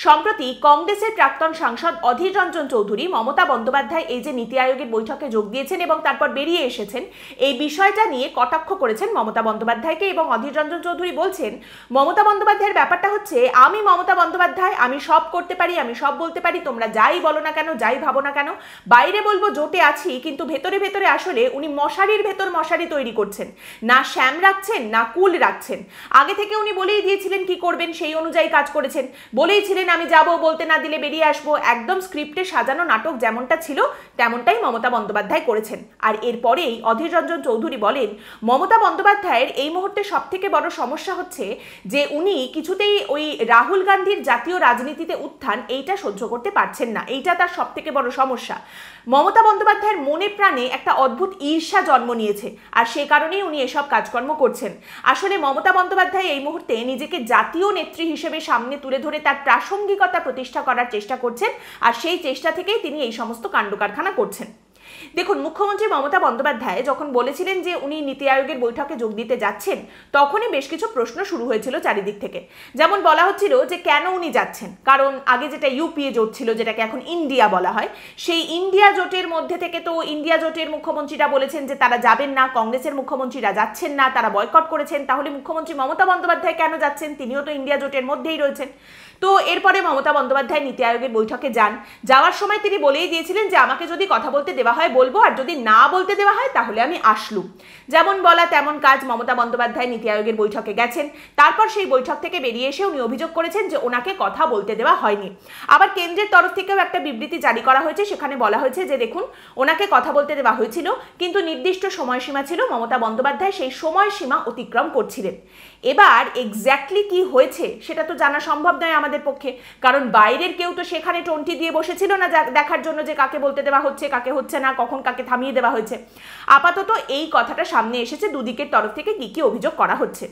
সম্প্রতি কংগ্রেসের প্রাক্তন সাংসদ অধীর রঞ্জন চৌধুরী মমতা বন্দ্যোপাধ্যায় এই যে নীতি আয়োগের বৈঠকে যোগ দিয়েছেন এবং তারপর বেরিয়ে এসেছেন, এই বিষয়টা নিয়ে কটাক্ষ করেছেন মমতা বন্দ্যোপাধ্যায়কে। এবং অধীর রঞ্জন চৌধুরী বলছেন, মমতা বন্দ্যোপাধ্যায়ের ব্যাপারটা হচ্ছে, আমি মমতা বন্দ্যোপাধ্যায়, আমি সব করতে পারি, আমি সব বলতে পারি, তোমরা যাই বলো না কেন, যাই ভাবো না কেন, বাইরে বলবো জোটে আছি, কিন্তু ভেতরে ভেতরে আসলে উনি মশারির ভেতর মশারি তৈরি করছেন, না শ্যাম রাখছেন না কুল রাখছেন। আগে থেকে উনি বলেই দিয়েছিলেন কি করবেন, সেই অনুযায়ী কাজ করেছেন, বলেইছিলেন আমি যাব, বলতে না দিলে বেরিয়ে আসবো। একদম স্ক্রিপ্টে সাজানো নাটক যেমনটা ছিল তেমনটাই মমতা বন্দ্যোপাধ্যায় করেছেন। আর এরপরেই অধীর রঞ্জন চৌধুরী বলেন, মমতা বন্দ্যোপাধ্যায়ের এই মুহূর্তে সব থেকে বড় সমস্যা হচ্ছে যে উনি কিছুতেই ওই রাহুল গান্ধীর জাতীয় রাজনীতিতে উত্থান এইটা সহ্য করতে পারছেন না, এইটা তার সব থেকে বড় সমস্যা। মমতা বন্দ্যোপাধ্যায়ের মনে প্রাণে একটা অদ্ভুত ঈর্ষা জন্ম নিয়েছে, আর সেই কারণেই উনি এসব কাজকর্ম করছেন। আসলে মমতা বন্দ্যোপাধ্যায় এই মুহূর্তে নিজেকে জাতীয় নেত্রী হিসেবে সামনে তুলে ধরে তার প্রাসঙ্গিকতা প্রতিষ্ঠা করার চেষ্টা করছেন, আর সেই চেষ্টা থেকেই তিনি এই সমস্ত কাণ্ডকারখানা করছেন। দেখুন, মুখ্যমন্ত্রী মমতা বন্দ্যোপাধ্যায় যখন বলেছিলেন যে উনি নীতি আয়োগের বৈঠকে যোগ দিতে যাচ্ছেন, তখনই বেশ কিছু প্রশ্ন শুরু হয়েছিল চারিদিক থেকে। যেমন বলা হচ্ছিল যে কেন উনি যাচ্ছেন, কারণ আগে যেটা ইউপিএ জোট ছিল, যেটাকে এখন ইন্ডিয়া বলা হয়, সেই ইন্ডিয়া জোটের মধ্যে থেকে তো ইন্ডিয়া জোটের মুখ্যমন্ত্রীরা বলেছেন যে তারা যাবেন না, কংগ্রেসের মুখ্যমন্ত্রীরা যাচ্ছেন না, তারা বয়কট করেছেন। তাহলে মুখ্যমন্ত্রী মমতা বন্দ্যোপাধ্যায় কেন যাচ্ছেন? তিনিও তো ইন্ডিয়া জোটের মধ্যেই রয়েছেন। তো এরপরে মমতা বন্দ্যোপাধ্যায় নীতি আয়োগের বৈঠকে যান। যাওয়ার সময় তিনি বলেই দিয়েছিলেন যে আমাকে যদি কথা বলতে দেওয়া হয় বলবো, আর যদি না বলতে দেওয়া হয় তাহলে আমি আসলুম। যেমন বলা তেমন কাজ, মমতা বন্দ্যোপাধ্যায় নীতি আয়োগের বৈঠকে গেছেন। তারপর সেই বৈঠক থেকে বেরিয়ে এসে উনি অভিযোগ করেছেন যে ওনাকে কথা বলতে দেওয়া হয়নি। আবার কেন্দ্রের তরফ থেকেও একটা বিবৃতি জারি করা হয়েছে, সেখানে বলা হয়েছে যে দেখুন, ওনাকে কথা বলতে দেওয়া হয়েছিল, কিন্তু নির্দিষ্ট সময়সীমা ছিল, মমতা বন্দ্যোপাধ্যায় সেই সময়সীমা অতিক্রম করছিলেন। এবার এক্স্যাক্টলি কি হয়েছে সেটা তো জানা সম্ভব নয় আমাদের পক্ষে, কারণ বাইরের কেউ তো সেখানে টন্টি দিয়ে বসেছিল না দেখার জন্য যে কাকে বলতে দেওয়া হচ্ছে, কাকে হচ্ছে না, কখন কাকে থামিয়ে দেওয়া হয়েছে। আপাতত এই কথাটা সামনে এসেছে, দুদিকের তরফ থেকে কি কি অভিযোগ করা হচ্ছে।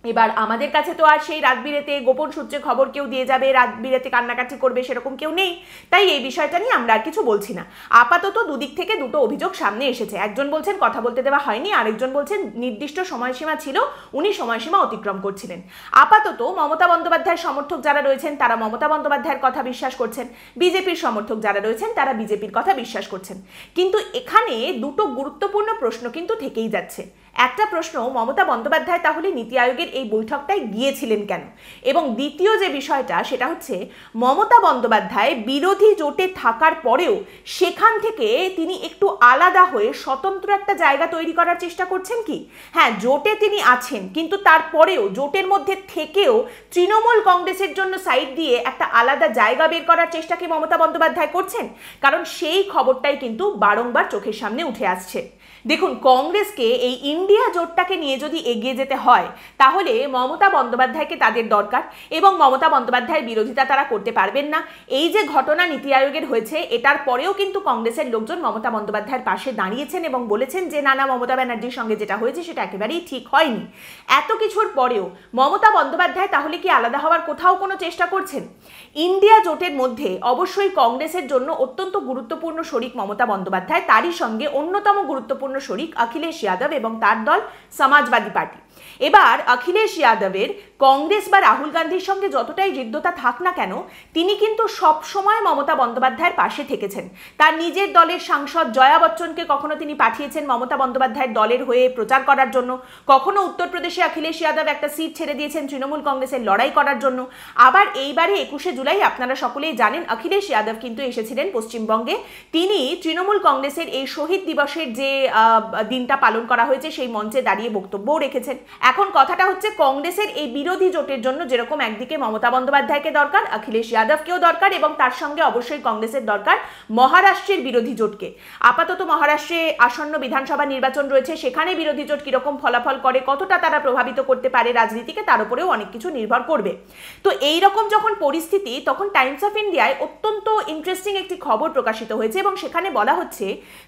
এবার আমাদের কাছে তো আর সেই রাত বিরেতে গোপন সূত্রে খবর কেউ দিয়ে যাবে, রাত বিরেতে কান্নাকাটি করবে, সেরকম কেউ নেই। তাই এই বিষয়টা নিয়ে আমরা আর কিছু বলছি না। আপাতত দুদিক থেকে দুটো অভিযোগ সামনে এসেছে। একজন বলছেন কথা বলতে দেওয়া হয়নি, আরেকজন বলছেন নির্দিষ্ট সময়সীমা ছিল, উনি সময়সীমা অতিক্রম করছিলেন। আপাতত মমতা বন্দ্যোপাধ্যায়ের সমর্থক যারা রয়েছেন তারা মমতা বন্দ্যোপাধ্যায়ের কথা বিশ্বাস করছেন, বিজেপির সমর্থক যারা রয়েছেন তারা বিজেপির কথা বিশ্বাস করছেন। কিন্তু এখানে দুটো গুরুত্বপূর্ণ প্রশ্ন কিন্তু থেকেই যাচ্ছে। একটা প্রশ্ন, মমতা বন্দ্যোপাধ্যায় তাহলে নীতি আয়োগের এই বৈঠকটায় গিয়েছিলেন কেন? এবং দ্বিতীয় যে বিষয়টা সেটা হচ্ছে, মমতা বন্দ্যোপাধ্যায় বিরোধী জোটে থাকার পরেও সেখান থেকে তিনি একটু আলাদা হয়ে স্বতন্ত্র একটা জায়গা তৈরি করার চেষ্টা করছেন কি? হ্যাঁ, জোটে তিনি আছেন, কিন্তু তারপরেও জোটের মধ্যে থেকেও তৃণমূল কংগ্রেসের জন্য সাইড দিয়ে একটা আলাদা জায়গা বের করার চেষ্টা কি মমতা বন্দ্যোপাধ্যায় করছেন? কারণ সেই খবরটাই কিন্তু বারংবার চোখের সামনে উঠে আসছে। দেখুন, কংগ্রেসকে এই ইন্ডিয়া জোটটাকে নিয়ে যদি এগিয়ে যেতে হয় তাহলে মমতা বন্দ্যোপাধ্যায়কে তাদের দরকার, এবং মমতা বন্দ্যোপাধ্যায়ের বিরোধিতা তারা করতে পারবেন না। এই যে ঘটনা নীতি আয়োগের হয়েছে, এটার পরেও কিন্তু কংগ্রেসের লোকজন মমতা বন্দ্যোপাধ্যায়ের পাশে দাঁড়িয়েছেন এবং বলেছেন যে না না, মমতা ব্যানার্জির সঙ্গে যেটা হয়েছে সেটা একেবারেই ঠিক হয়নি। এত কিছুর পরেও মমতা বন্দ্যোপাধ্যায় তাহলে কি আলাদা হওয়ার কোথাও কোনো চেষ্টা করছেন? ইন্ডিয়া জোটের মধ্যে অবশ্যই কংগ্রেসের জন্য অত্যন্ত গুরুত্বপূর্ণ শরিক মমতা বন্দ্যোপাধ্যায়, তারই সঙ্গে অন্যতম গুরুত্বপূর্ণ শরিক অখিলেশ যাদব এবং তার দল সমাজবাদী পার্টি। এবার অখিলেশ যাদবের কংগ্রেস বা রাহুল গান্ধীর সঙ্গে যতটাই হৃদ্যতা থাক না কেন, তিনি কিন্তু সব সময় মমতা বন্দ্যোপাধ্যায়ের পাশে থেকেছেন। তার নিজের দলের সাংসদ জয়া বচ্চনকে কখনো তিনি পাঠিয়েছেন মমতা বন্দ্যোপাধ্যায়ের দলের হয়ে প্রচার করার জন্য, কখনো উত্তরপ্রদেশে অখিলেশ যাদব একটা সিট ছেড়ে দিয়েছেন তৃণমূল কংগ্রেসের লড়াই করার জন্য। আবার এইবারে 21শে জুলাই আপনারা সকলেই জানেন, অখিলেশ যাদব কিন্তু এসেছিলেন পশ্চিমবঙ্গে। তিনি তৃণমূল কংগ্রেসের এই শহীদ দিবসের যে দিনটা পালন করা হয়েছে সেই মঞ্চে দাঁড়িয়ে বক্তব্যও রেখেছেন। এখন কথাটা হচ্ছে, কংগ্রেসের এই বিরোধী জোটের জন্য যেরকম একদিকে মমতা বন্দ্যোপাধ্যায়কে দরকার, অখিলেশ যাদবকেও দরকার, এবং তার সঙ্গে অবশ্যই কংগ্রেসের দরকার মহারাষ্ট্রের বিরোধী জোটকে। আপাতত মহারাষ্ট্রে আসন্ন বিধানসভা নির্বাচন রয়েছে, সেখানে বিরোধী জোট কিরকম ফলাফল করে, কতটা তারা প্রভাবিত করতে পারে রাজনীতিকে, তার উপরেও অনেক কিছু নির্ভর করবে। তো এই রকম যখন পরিস্থিতি, তখন টাইমস অফ ইন্ডিয়ায় অত্যন্ত ইন্টারেস্টিং একটি খবর প্রকাশিত হয়েছে এবং সেখানে বলা হচ্ছে,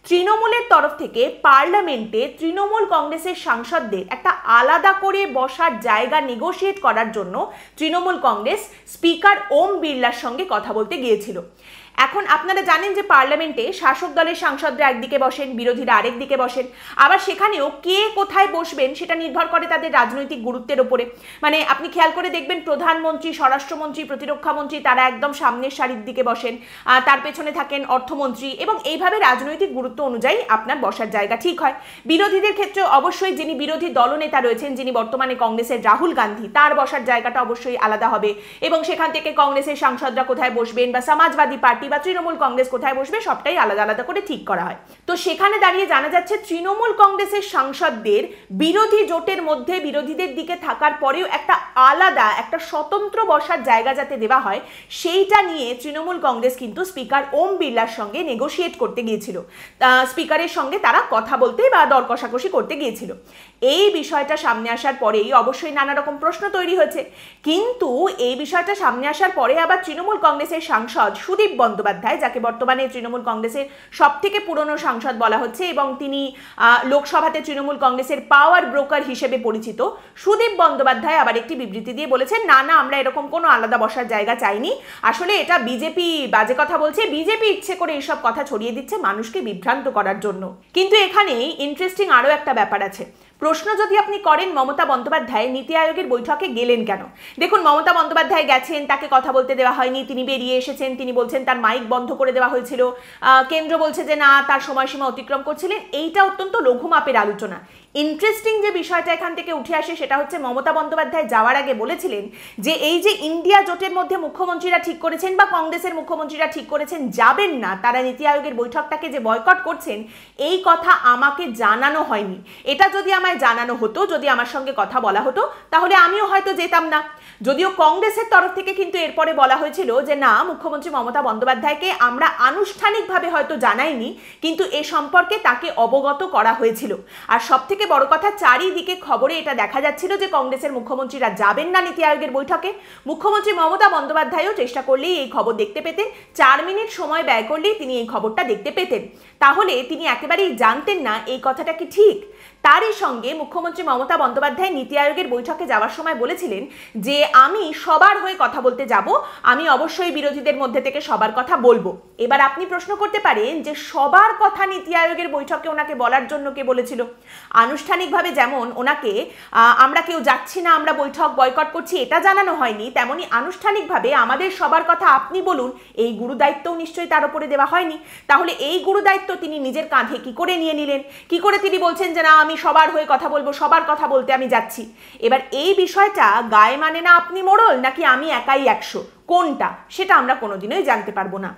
তৃণমূলের তরফ থেকে পার্লামেন্টে তৃণমূল কংগ্রেসের সাংসদদের একটা আলাদা করে বসার জায়গা নেগোশিয়েট করার জন্য তৃণমূল কংগ্রেস স্পিকার ওম বিড়লার সঙ্গে কথা বলতে গিয়েছিল। এখন আপনারা জানেন যে পার্লামেন্টে শাসক দলের সাংসদরা একদিকে বসেন, বিরোধীরা আরেক দিকে বসেন। আবার সেখানেও কে কোথায় বসবেন সেটা নির্ভর করে তাদের রাজনৈতিক গুরুত্বের ওপরে। মানে আপনি খেয়াল করে দেখবেন প্রধানমন্ত্রী, স্বরাষ্ট্রমন্ত্রী, প্রতিরক্ষামন্ত্রী তারা একদম সামনের সারির দিকে বসেন, তার পেছনে থাকেন অর্থমন্ত্রী, এবং এইভাবে রাজনৈতিক গুরুত্ব অনুযায়ী আপনার বসার জায়গা ঠিক হয়। বিরোধীদের ক্ষেত্রে অবশ্যই যিনি বিরোধী দলনেতা রয়েছেন, যিনি বর্তমানে কংগ্রেসের রাহুল গান্ধী, তার বসার জায়গাটা অবশ্যই আলাদা হবে, এবং সেখান থেকে কংগ্রেসের সাংসদরা কোথায় বসবেন বা সমাজবাদী পার্টি বা তৃণমূল কংগ্রেস কোথায় বসবে সবটাই আলাদা আলাদা করে ঠিক করা হয়। তো সেখানে দাঁড়িয়ে জানা যাচ্ছে তৃণমূল কংগ্রেসের সাংসদদের বিরোধী জোটের মধ্যে বিরোধীদের দিকে থাকার পরেও একটা আলাদা, একটা স্বতন্ত্র বসার জায়গা যাতে দেওয়া হয়, সেইটা নিয়ে তৃণমূল কংগ্রেস কিন্তু স্পিকার ওম বিড়লার সঙ্গে নেগোশিয়েট করতে গিয়েছিল। স্পিকারের সঙ্গে তারা কথা বলতে বা দর কষাকষি করতে গিয়েছিল। এই বিষয়টা সামনে আসার পরেই অবশ্যই নানা রকম প্রশ্ন তৈরি হয়েছে। কিন্তু এই বিষয়টা সামনে আসার পরে আবার তৃণমূল কংগ্রেসের সাংসদ সুদীপ বন্দ্যোপাধ্যায়, যাকে বর্তমানে তৃণমূল কংগ্রেসের সব থেকে পুরনো সাংসদ বলা হচ্ছে এবং তিনি লোকসভাতে তৃণমূল কংগ্রেসের পাওয়ার ব্রোকার হিসেবে পরিচিত, সুদীপ বন্দ্যোপাধ্যায় আবার একটি বিবৃতি দিয়ে বলেছেন, না না, আমরা এরকম কোনো আলাদা বসার জায়গা চাইনি, আসলে এটা বিজেপি বাজে কথা বলছে, বিজেপি ইচ্ছে করে এইসব কথা ছড়িয়ে দিচ্ছে মানুষকে বিভ্রান্ত করার জন্য। কিন্তু এখানে ইন্টারেস্টিং আরও একটা ব্যাপার আছে। প্রশ্ন যদি আপনি করেন মমতা বন্দ্যোপাধ্যায় নীতি আয়োগের বৈঠকে গেলেন কেন, দেখুন মমতা বন্দ্যোপাধ্যায় গেছেন, তাকে কথা বলতে দেওয়া হয়নি, তিনি বেরিয়ে এসেছেন, তিনি বলছেন তার মাইক বন্ধ করে দেওয়া হয়েছিল, কেন্দ্র বলছে যে না, তার সময়সীমা অতিক্রম করছিলেন। এইটা অত্যন্ত লঘু মাপের আলোচনা। ইন্টারেস্টিং যে বিষয়টা এখান থেকে উঠে আসে সেটা হচ্ছে মমতা বন্দ্যোপাধ্যায় যাওয়ার আগে বলেছিলেন যে এই যে ইন্ডিয়া জোটের মধ্যে মুখ্যমন্ত্রীরা ঠিক করেছেন বা কংগ্রেসের মুখ্যমন্ত্রীরা ঠিক করেছেন যাবেন না, তারা নীতি আয়োগের বৈঠকটাকে যে বয়কট করছেন, এই কথা আমাকে জানানো হয়নি। এটা যদি আমায় জানানো হতো, যদি আমার সঙ্গে কথা বলা হতো, তাহলে আমিও হয়তো যেতাম না। যদিও কংগ্রেসের তরফ থেকে কিন্তু এরপরে বলা হয়েছিল যে না, মুখ্যমন্ত্রী মমতা বন্দ্যোপাধ্যায়কে আমরা আনুষ্ঠানিকভাবে হয়তো জানাইনি, কিন্তু এ সম্পর্কে তাকে অবগত করা হয়েছিল। আর সব থেকে বড় কথা, চারিদিকে খবরে এটা দেখা যাচ্ছিল যে কংগ্রেসের মুখ্যমন্ত্রীরা যাবেন না নীতি আয়োগের বৈঠকে। মুখ্যমন্ত্রী মমতা বন্দ্যোপাধ্যায়ও চেষ্টা করলেই এই খবর দেখতে পেতেন, 4 মিনিট সময় ব্যয় করলেই তিনি এই খবরটা দেখতে পেতেন। তাহলে তিনি একেবারেই জানতেন না এই কথাটা কি ঠিক। তারই সঙ্গে মুখ্যমন্ত্রী মমতা বন্দ্যোপাধ্যায় নীতি আয়োগের বৈঠকে যাওয়ার সময় বলেছিলেন যে আমি সবার হয়ে কথা বলতে যাব, আমি অবশ্যই বিরোধীদের মধ্যে থেকে সবার কথা বলবো। এবার আপনি প্রশ্ন করতে পারেন যে সবার কথা নীতি আয়োগের বৈঠকে ওনাকে বলার জন্য কে বলেছিল? আনুষ্ঠানিকভাবে যেমন ওনাকে আমরা কেউ যাচ্ছি না, আমরা বৈঠক বয়কট করছি এটা জানানো হয়নি, তেমনি আনুষ্ঠানিকভাবে আমাদের সবার কথা আপনি বলুন, এই গুরুদায়িত্বও নিশ্চয়ই তার উপরে দেওয়া হয়নি। তাহলে এই গুরুদায়িত্ব তিনি নিজের কাঁধে কি করে নিয়ে নিলেন? কি করে তিনি বলছেন যে না, আমি সবার হয়ে কথা বলবো, সবার কথা বলতে আমি যাচ্ছি? এবার এই বিষয়টা গায়ে মানে না আপনি মোড়ল, নাকি আমি একাই 100, কোনটা সেটা আমরা কোনোদিনই জানতে পারবো না।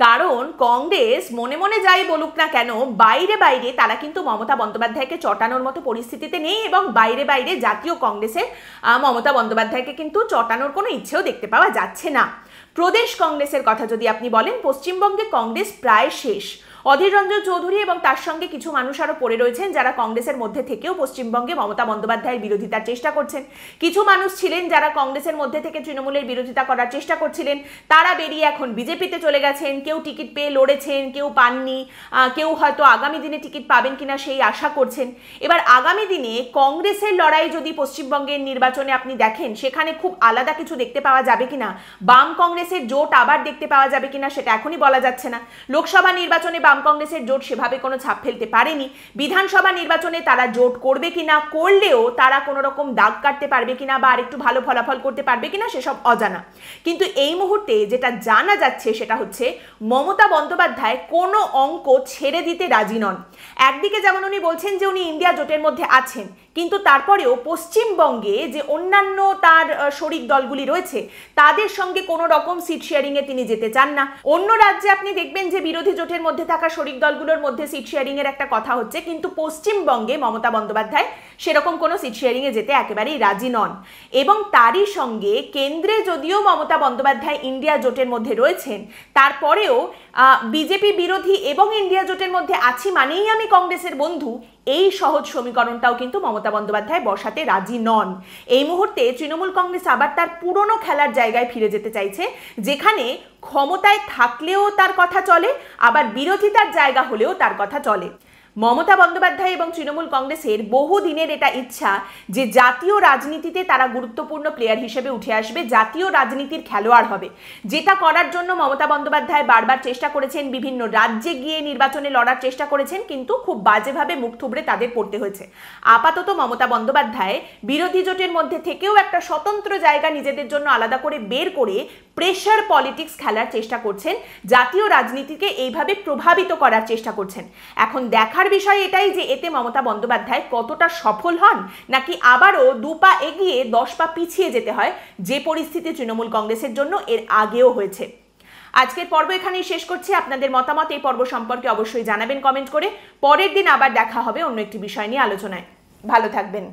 কারণ কংগ্রেস মনে মনে যাই বলুক না কেন, বাইরে বাইরে তারা কিন্তু মমতা বন্দ্যোপাধ্যায়কে চটানোর মতো পরিস্থিতিতে নেই, এবং বাইরে বাইরে জাতীয় কংগ্রেসের মমতা বন্দ্যোপাধ্যায়কে কিন্তু চটানোর কোনো ইচ্ছেও দেখতে পাওয়া যাচ্ছে না। প্রদেশ কংগ্রেসের কথা যদি আপনি বলেন, পশ্চিমবঙ্গে কংগ্রেস প্রায় শেষ। অধীর রঞ্জন চৌধুরী এবং তার সঙ্গে কিছু মানুষ আরও পড়ে রয়েছেন যারা কংগ্রেসের মধ্যে থেকেও পশ্চিমবঙ্গে মমতা বন্দ্যোপাধ্যায়ের বিরোধিতার চেষ্টা করছেন। কিছু মানুষ ছিলেন যারা কংগ্রেসের মধ্যে থেকে তৃণমূলের বিরোধিতা করার চেষ্টা করছিলেন, তারা বেরিয়ে এখন বিজেপিতে চলে গেছেন। কেউ টিকিট পেয়ে লড়েছেন, কেউ পাননি, কেউ হয়তো আগামী দিনে টিকিট পাবেন কিনা সেই আশা করছেন। এবার আগামী দিনে কংগ্রেসের লড়াই যদি পশ্চিমবঙ্গের নির্বাচনে আপনি দেখেন, সেখানে খুব আলাদা কিছু দেখতে পাওয়া যাবে কিনা, বাম কংগ্রেসের জোট আবার দেখতে পাওয়া যাবে কিনা সেটা এখনই বলা যাচ্ছে না। লোকসভা নির্বাচনে বাম কংগ্রেসের জোট সেভাবে কোনো ছাপ ফেলতে পারেনি। বিধানসভা নির্বাচনে তারা জোট করবে কিনা, করলেও তারা কোনো রকম দাগ কাটতে পারবে কিনা বা আরেকটু ভালো ফলাফল করতে পারবে কিনা সেসব অজানা। কিন্তু এই মুহূর্তে যেটা জানা যাচ্ছে সেটা হচ্ছে মমতা বন্দ্যোপাধ্যায় কোনো অঙ্ক ছেড়ে দিতে রাজি নন। একদিকে যেমন উনি বলছেন যে উনি ইন্ডিয়া জোটের মধ্যে আছেন, কিন্তু তারপরেও পশ্চিমবঙ্গে যে অন্যান্য তার শরিক দলগুলি রয়েছে তাদের সঙ্গে কোনো রকম সিট শেয়ারিংয়ে তিনি যেতে চান না। অন্য রাজ্যে আপনি দেখবেন যে বিরোধী জোটের মধ্যে থাকা শরিক দলগুলোর মধ্যে সিট শেয়ারিংয়ের একটা কথা হচ্ছে, কিন্তু পশ্চিমবঙ্গে মমতা বন্দ্যোপাধ্যায় সেরকম কোনো সিট শেয়ারিংয়ে যেতে একেবারেই রাজি নন। এবং তারই সঙ্গে কেন্দ্রে যদিও মমতা বন্দ্যোপাধ্যায় ইন্ডিয়া জোটের মধ্যে রয়েছেন, তারপরেও বিজেপি বিরোধী এবং ইন্ডিয়া জোটের মধ্যে আছি মানেই আমি কংগ্রেসের বন্ধু, এই সহজ সমীকরণটাও কিন্তু মমতা বন্দ্যোপাধ্যায় বসাতে রাজি নন। এই মুহূর্তে তৃণমূল কংগ্রেস আবার তার পুরনো খেলার জায়গায় ফিরে যেতে চাইছে, যেখানে ক্ষমতায় থাকলেও তার কথা চলে, আবার বিরোধিতার জায়গা হলেও তার কথা চলে। মমতা বন্দ্যোপাধ্যায় এবং তৃণমূল কংগ্রেসের বহুদিনের এটা ইচ্ছা যে জাতীয় রাজনীতিতে তারা গুরুত্বপূর্ণ প্লেয়ার হিসেবে উঠে আসবে, জাতীয় রাজনীতির খেলোয়াড় হবে। যেটা করার জন্য মমতা বন্দ্যোপাধ্যায় বারবার চেষ্টা করেছেন, বিভিন্ন রাজ্যে গিয়ে নির্বাচনে লড়ার চেষ্টা করেছেন, কিন্তু খুব বাজেভাবে মুখ থুবড়ে তাদের পড়তে হয়েছে। আপাতত মমতা বন্দ্যোপাধ্যায় বিরোধী জোটের মধ্যে থেকেও একটা স্বতন্ত্র জায়গা নিজেদের জন্য আলাদা করে বের করে প্রেশার পলিটিক্স খেলার চেষ্টা করছেন, জাতীয় রাজনীতিকে এইভাবে প্রভাবিত করার চেষ্টা করছেন। এখন দেখার বিষয় এটাই যে এতে মমতা বন্দ্যোপাধ্যায় কতটা সফল হন, নাকি আবারও 2 পা এগিয়ে 10 পা পিছিয়ে যেতে হয়, যে পরিস্থিতি তৃণমূল কংগ্রেসের জন্য এর আগেও হয়েছে। আজকের পর্ব এখানেই শেষ করছি। আপনাদের মতামত এই পর্ব সম্পর্কে অবশ্যই জানাবেন কমেন্ট করে। পরের দিন আবার দেখা হবে অন্য একটি বিষয় নিয়ে আলোচনায়। ভালো থাকবেন।